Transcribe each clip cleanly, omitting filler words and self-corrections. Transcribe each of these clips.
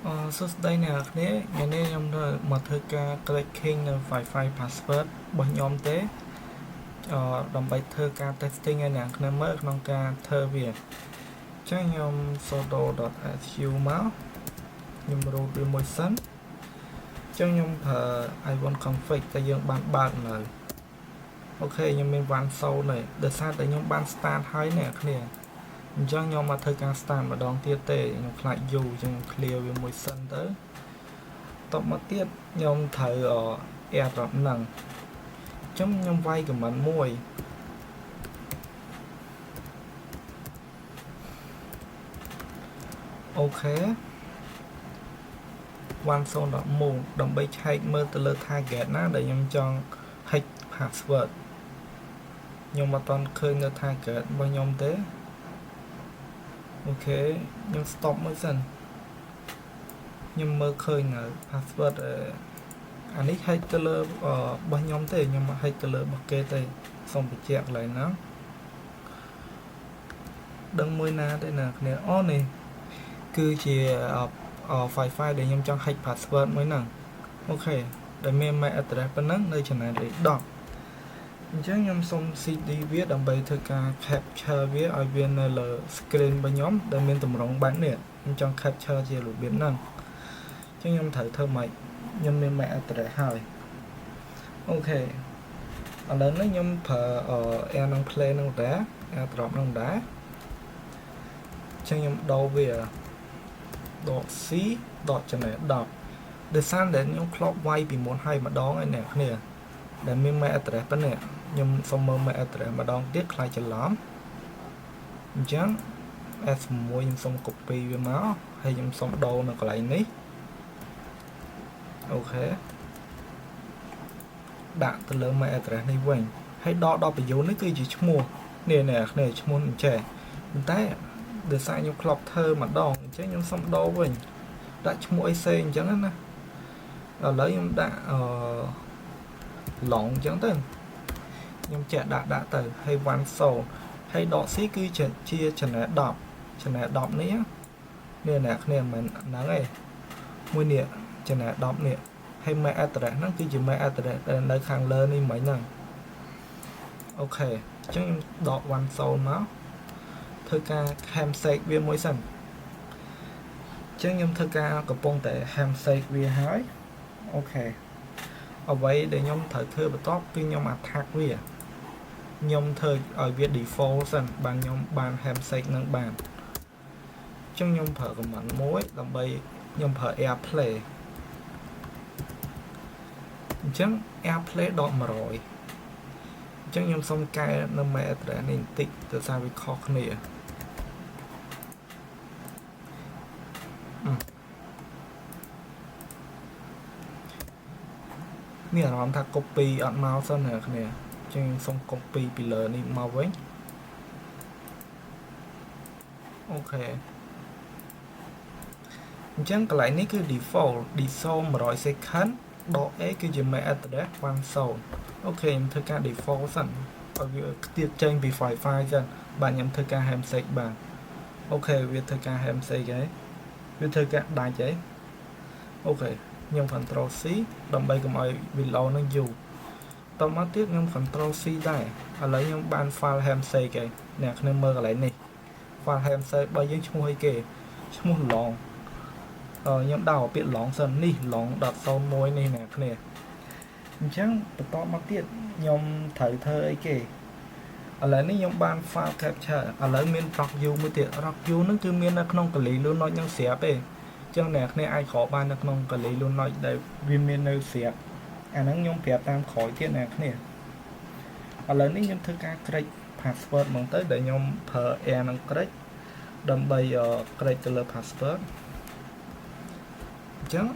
សួស្តីអ្នកនរគ្នាថ្ងៃនេះខ្ញុំមកធ្វើការ clicking នៅ Wi-Fi password របស់ខ្ញុំទេដើម្បីធ្វើការ testing ឲ្យអ្នកគ្នាមើលក្នុងការធ្វើវាអញ្ចឹងខ្ញុំ sudo.su មកខ្ញុំ root វាមួយសិនអញ្ចឹងខ្ញុំប្រើ i1config តែយើងបានបើកនៅអូខេខ្ញុំមាន 1.0 នេះដោយសារតែខ្ញុំបាន start ហើយអ្នកគ្នាអញ្ចឹងខ្ញុំមកធ្វើការ start ម្ដងទៀតទេខ្ញុំខ្លាចយូរអញ្ចឹងខ្ញុំ clear វាមួយសិនទៅតបមកទៀតខ្ញុំត្រូវ airdrop ហ្នឹងអញ្ចឹងខ្ញុំវាយ command មួយអូខេ 10.1 ដើម្បីឆែកមើលទៅលើ target ណាដែលខ្ញុំចង់ hack password ខ្ញុំអត់ទាន់ឃើញនៅ target របស់ខ្ញុំទេអូខេខ្ញុំ stop មួយសិនខ្ញុំមើលឃើញនៅ password អានេះ hack ទៅលើរបស់ខ្ញុំទេខ្ញុំមក hack ទៅលើរបស់គេទេសូមបញ្ជាក់កន្លែងហ្នឹងដឹងមួយណាទេណាគ្នាអូនេះគឺជាWi-Fi ដែលខ្ញុំចង់ hack password មួយហ្នឹងអូខេដែលមាន MAC address ប៉ុណ្ណឹងនៅ channel លេខ10អញ្ចឹងខ្ញុំសូម CD វាដើម្បីធ្វើការ capture វាឲ្យវានៅលើ screen របស់ខ្ញុំដែលមានតម្រងបែបនេះខ្ញុំចង់ capture ជារបៀបហ្នឹងអញ្ចឹងខ្ញុំត្រូវធ្វើម៉េចខ្ញុំមាន MAC address ហើយអូខេឥឡូវនេះខ្ញុំប្រើ air នឹង play នឹងដែរ airdrop នឹងដែរអញ្ចឹងខ្ញុំដូរវា .c .channel 10ដោយសារតែខ្ញុំធ្លាប់វាយពីមុនហើយម្ដងឯអ្នកគ្នាដែលមាន MAC address ប៉ុណ្ណេះខ្ញុំសុំមើល MAC address ម្ដងទៀតខ្លាចច្រឡំអញ្ចឹង S6 ខ្ញុំសុំ copy វាមកហើយខ្ញុំសុំដូរនៅកន្លែងនេះអូខេដាក់ទៅលើ MAC address នេះវិញហើយដក W នេះគឺជាឈ្មោះនេះអ្នកគ្នាឈ្មោះអញ្ចេះប៉ុន្តែដោយសារខ្ញុំធ្លាប់ធ្វើម្ដងអញ្ចឹងខ្ញុំសុំដូរវិញដាក់ឈ្មោះអីផ្សេងអញ្ចឹងណាឥឡូវខ្ញុំដាក់ឡងអញ្ចឹងទៅខ្ញុំចាក់ដាក់ទៅហើយ 10 ហើយ .c គឺជា channel 10 channel 10នេះអ្នកគ្នាមិនហ្នឹងឯងមួយនេះ channel 10នេះហើយ MAC address ហ្នឹងគឺជា MAC address ដែលនៅខាងលើនេះមិញហ្នឹងអូខេអញ្ចឹងខ្ញុំដក 10 មកធ្វើការ handshake វាមួយសិនអញ្ចឹងខ្ញុំធ្វើការកំពុងតែ handshake វាហើយអូខេអ្វីដែលខ្ញុំត្រូវធ្វើបន្ទាប់គឺខ្ញុំ attack វាខ្ញុំធ្វើឲ្យវា default សិនបានខ្ញុំបាន handshake នឹងបានអញ្ចឹងខ្ញុំប្រើ command មួយដើម្បីខ្ញុំប្រើ airplay អញ្ចឹង airplay ដក 100អញ្ចឹងខ្ញុំសុំកែនៅ MAC address នេះបន្តិចទៅសារវាខុសគ្នាមានអារម្មណ៍ថា copy អត់មកសិនអ្នកគ្នាអញ្ចឹងសុំ copy ពីលើនេះមកវិញអូខេអញ្ចឹងកន្លែងនេះគឺ default 100 second ដក A គឺជា MAC address 10អូខេខ្ញុំធ្វើការ default សិនឲ្យវាខ្ទាតចេញពី Wi-Fi សិនបាទខ្ញុំធ្វើការ handshake បានអូខេវាធ្វើការ handshake ហើយវាធ្វើការដាច់ហើយអូខេខ្ញុំ control C ដើម្បីកុំឲ្យ window នឹងយូរតមកទៀតខ្ញុំ control C ដែរឥឡូវខ្ញុំបាន file handshake ហើយអ្នកគ្នាមើលកន្លែងនេះ file handshake របស់យើងឈ្មោះអីគេឈ្មោះ long ខ្ញុំដាក់ពាក្យ long សិននេះ long.01 នេះអ្នកគ្នាអញ្ចឹងបន្តមកទៀតខ្ញុំត្រូវធ្វើអីគេឥឡូវនេះខ្ញុំបាន file capture ឥឡូវមាន rock view មួយទៀត rock view ហ្នឹងគឺមាននៅក្នុង Kali Linux នឹងស្រាប់ទេអញ្ចឹងអ្នកគ្នាអាចក្រោបបាននៅក្នុង Kali Linux ដែលវាមាននៅស្រាប់អាហ្នឹងខ្ញុំប្រាប់តាមក្រោយទៀតអ្នកគ្នាឥឡូវនេះខ្ញុំធ្វើការ create password ហ្មងទៅដែលខ្ញុំប្រើ air នឹង create ដើម្បី create ទៅលើ password អញ្ចឹង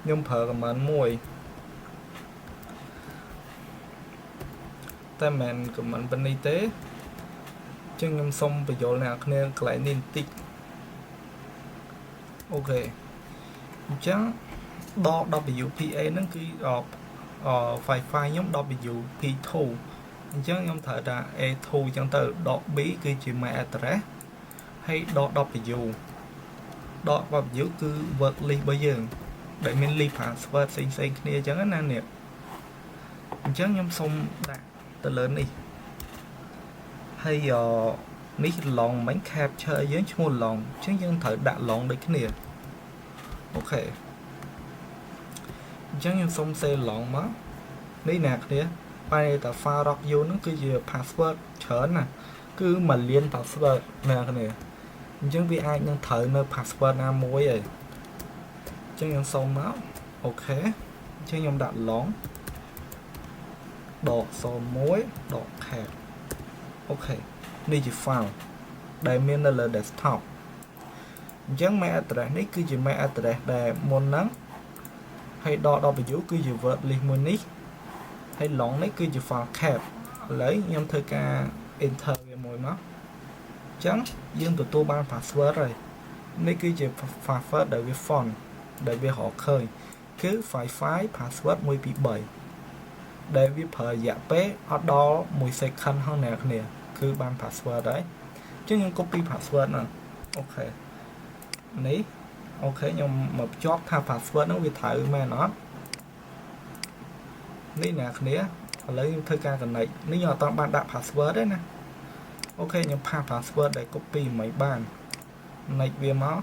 ខ្ញុំប្រើ command មួយតែមិន command ប៉ុណ្នេះទេអញ្ចឹងខ្ញុំសុំបញ្យល់អ្នកគ្នាកន្លែងនេះបន្តិចអូខេអញ្ចឹងដក WPA ហ្នឹងគឺWi-Fi ខ្ញុំ WP2 អញ្ចឹងខ្ញុំត្រូវដាក់ A2 អញ្ចឹងទៅដក B គឺជា MAC address ហើយដក W ដករបស់ view គឺ work list របស់យើងដែលមាន list password ផ្សេងៗគ្នាអញ្ចឹងណានេះអញ្ចឹងខ្ញុំសូមដាក់ទៅលើនេះហើយនេះ long មិញ capture យើងឈ្មោះ long អញ្ចឹងយើងត្រូវដាក់ long ដូចគ្នាអូខេអញ្ចឹងខ្ញុំសូម save long មកនេះអ្នកគ្នាបែរតែ file rock view ហ្នឹងគឺជា password ច្រើនណាគឺ1លាន password អ្នកគ្នាអញ្ចឹងវាអាចនឹងត្រូវនៅ password ណាមួយហើយអញ្ចឹងខ្ញុំសូមមកអូខេអញ្ចឹងខ្ញុំដាក់ long ដក01ដក cap អូខេនេះជា file ដែលមាននៅលើ desktop អញ្ចឹង mac address នេះគឺជា mac address ដែលមុនហ្នឹងហើយដក w គឺជា word list មួយនេះហើយ long នេះគឺជា file cap ឥឡូវខ្ញុំធ្វើការ enter វាមួយមកអញ្ចឹងយើងទទួលបាន password ហើយនេះគឺជា password ដែលវា font ដែលវារកឃើញគឺ file password 123ដែលវាប្រើរយៈពេលអត់ដល់1 second ហ្នឹងអ្នកគ្នាគឺបាន password ហើយអញ្ចឹងខ្ញុំ copy password ហ្នឹងអូខេនេះអូខេខ្ញុំមកភ្ជាប់ថា password ហ្នឹងវាត្រូវមែនអត់នេះអ្នកគ្នាឥឡូវខ្ញុំធ្វើការ connect នេះខ្ញុំអត់តបានដាក់ password ទេណាអូខេខ្ញុំផាស password ដែល copy មិនបាន connect វាមក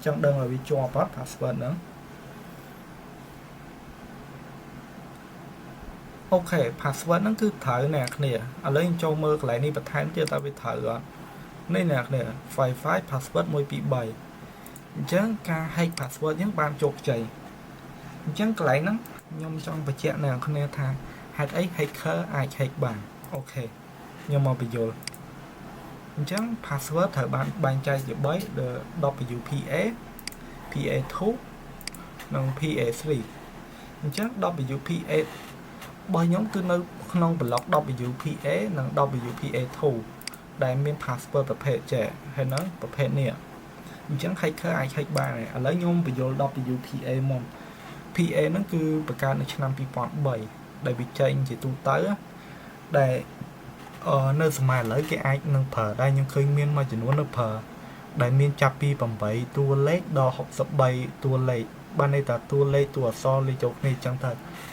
ចង់ដឹងឲ្យវាជាប់អត់ password ហ្នឹងអូខេ password ហ្នឹងគឺត្រូវអ្នកគ្នាឥឡូវខ្ញុំចូលមើលកន្លែងនេះបន្ថែមទៀតតើវាត្រូវអត់នេះអ្នកគ្នា file password 123អញ្ចឹងការ hack password យើងបានជោគជ័យអញ្ចឹងកន្លែងហ្នឹងខ្ញុំចង់បញ្ជាក់អ្នកគ្នាថាហេតុអី hacker អាច hack បានអូខេខ្ញុំមកបញ្យល់អញ្ចឹង password ត្រូវបានបែងចែកជា3 WPA PA2 និង PA3 អញ្ចឹង WPA របស់ខ្ញុំគឺនៅក្នុង block WPA និង WPA2 ដែលមាន password ប្រភេទចេះហើយនៅប្រភេទនេះអញ្ចឹង hacker អាច hack បានឥឡូវខ្ញុំបញ្យល់ WPA មក PA ហ្នឹងគឺបង្កើតនៅឆ្នាំ2003ដែលវាចេញជាទូទៅដែលនៅសម័យឥឡូវគេអាចនឹងប្រើដែរខ្ញុំឃើញមានមួយចំនួននៅប្រើដែលមានចាប់ពី8តួលេខដល់63តួលេខបានន័យថាតួលេខតួអក្សរលេខចូលគ្នាអញ្ចឹងទៅ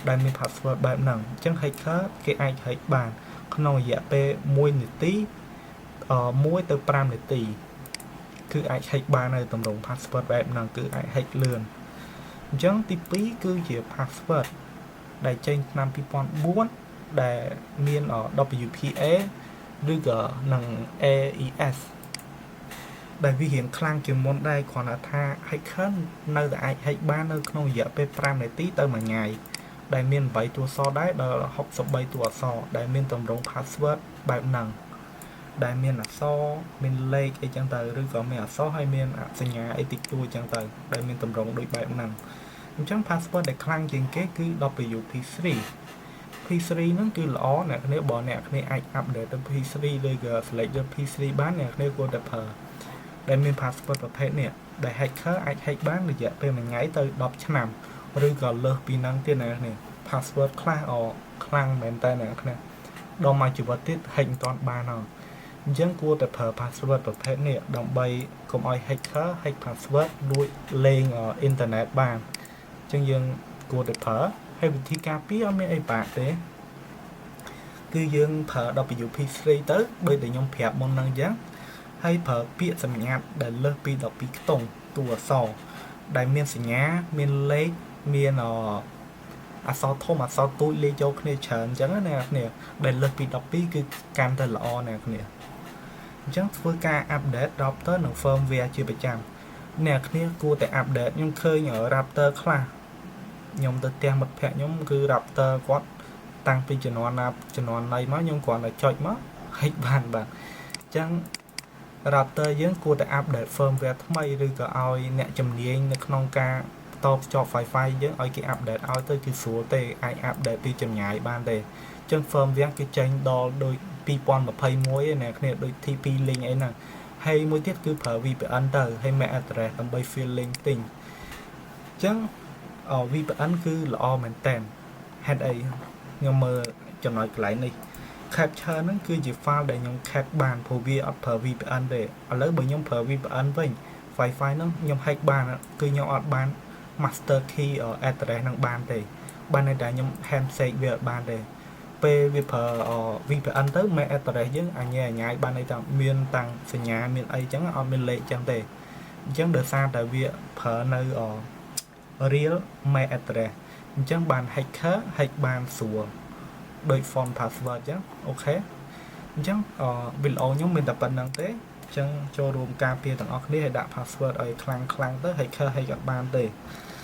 ដែលមាន password បែបហ្នឹងអញ្ចឹង hacker គេអាច hack បានក្នុងរយៈពេល1នាទី1ទៅ5នាទីគឺអាច hack បាននៅតម្រង password បែបហ្នឹងគឺអាច hack លឿនអញ្ចឹងទី2គឺជា password ដែលចេញឆ្នាំ2004ដែលមាន WPA ឬក៏នឹង AES ដែលវារៀងខ្លាំងជាងមុនដែរគ្រាន់តែថា hacker នៅតែអាច hack បាននៅក្នុងរយៈពេល5នាទីទៅ1ថ្ងៃដែលមាន8តួអក្សរដែរដល់63តួអក្សរដែលមានតម្រង password បែបហ្នឹងដែលមានអក្សរមានលេខអីចឹងទៅឬក៏មានអក្សរហើយមានសញ្ញាអីតិចតួចចឹងទៅដែលមានតម្រងដូចបែបហ្នឹងអញ្ចឹង password ដែលខ្លាំងជាងគេគឺ WP3 P3 ហ្នឹងគឺល្អអ្នកគ្នាបើអ្នកគ្នាអាច update ទៅ P3 ឬក៏ select ទៅ P3 បានអ្នកគ្នាគួរតែប្រើដែលមាន password ប្រភេទនេះដែល hacker អាច hack បានរយៈពេល1ថ្ងៃទៅ10ឆ្នាំឬក៏លើសពីហ្នឹងទៀតអ្នកគ្នា password ខ្លះខ្លាំងមែនតើអ្នកគ្នាដល់មួយជីវិតទៀត hack មិនទាន់បានហ្នឹងអញ្ចឹងគួរតែប្រើ password ប្រភេទនេះដើម្បីកុំឲ្យ hacker hack password លួចលេងអ៊ីនធឺណិតបានអញ្ចឹងយើងគួរតែប្រើហើយវិធីការពារអត់មានអីបាក់ទេគឺយើងប្រើ WP3 ទៅដូចដែលខ្ញុំប្រាប់មុនហ្នឹងអញ្ចឹងហើយប្រើពាក្យសម្ងាត់ដែលលើសពី12ខ្ទង់តួអក្សរដែលមានសញ្ញាមានលេខមានអក្សរធំអក្សរតូចលេខចូលគ្នាច្រើនអញ្ចឹងណាអ្នកគ្នាដែលលើសពី12គឺកាន់តែល្អអ្នកគ្នាអញ្ចឹងធ្វើការ update router និង firmware ជាប្រចាំអ្នកគ្នាគួរតែ update ខ្ញុំឃើញ router ខ្លះខ្ញុំទៅផ្ទះមិត្តភ័ក្ដិខ្ញុំគឺ router គាត់តាំងពីជំនាន់ណាជំនាន់ណីមកខ្ញុំគ្រាន់តែចុចមកហិចបានបាទអញ្ចឹង router យើងគួរតែ update firmware ថ្មីឬក៏ឲ្យអ្នកជំនាញនៅក្នុងការតបភ្ជាប់ Wi-Fi យើងឲ្យគេ update ឲ្យទៅគឺស្រួលទេអាច update ពីចម្ងាយបានទេអញ្ចឹង firmware គេចេញដល់ដូច2021ឯអ្នកគ្នាដូច TP link អីហ្នឹងហើយមួយទៀតគឺប្រើ VPN ទៅហើយ MAC address ដើម្បី fill link ទិញអញ្ចឹងVPN គឺល្អមែនតើហេតុអីខ្ញុំមើលចំណុចកន្លែងនេះ capture ហ្នឹងគឺជា file ដែលខ្ញុំ cap បានព្រោះវាអត់ប្រើ VPN ទេឥឡូវបើខ្ញុំប្រើ VPN វិញ Wi-Fi ហ្នឹងខ្ញុំ hack បានគឺខ្ញុំអត់បាន master key address ហ្នឹងបានទេបានតែខ្ញុំ handshake វាអត់បានទេពេលវាប្រើ VPN ទៅ MAC address យើងអញ្ញាយបានន័យថាមានតាំងសញ្ញាមានអីចឹងអត់មានលេខចឹងទេអញ្ចឹងដោយសារតែវាប្រើនៅ real MAC address អញ្ចឹងបាន hacker hack បានស្រួលដោយ phone password ចឹងអូខេអញ្ចឹងវីដេអូខ្ញុំមានតែប៉ុណ្្នឹងទេអញ្ចឹងចូលរួមការពារទាំងអស់គ្នាឲ្យដាក់ password ឲ្យខ្លាំងទៅ hacker hack អត់បានទេ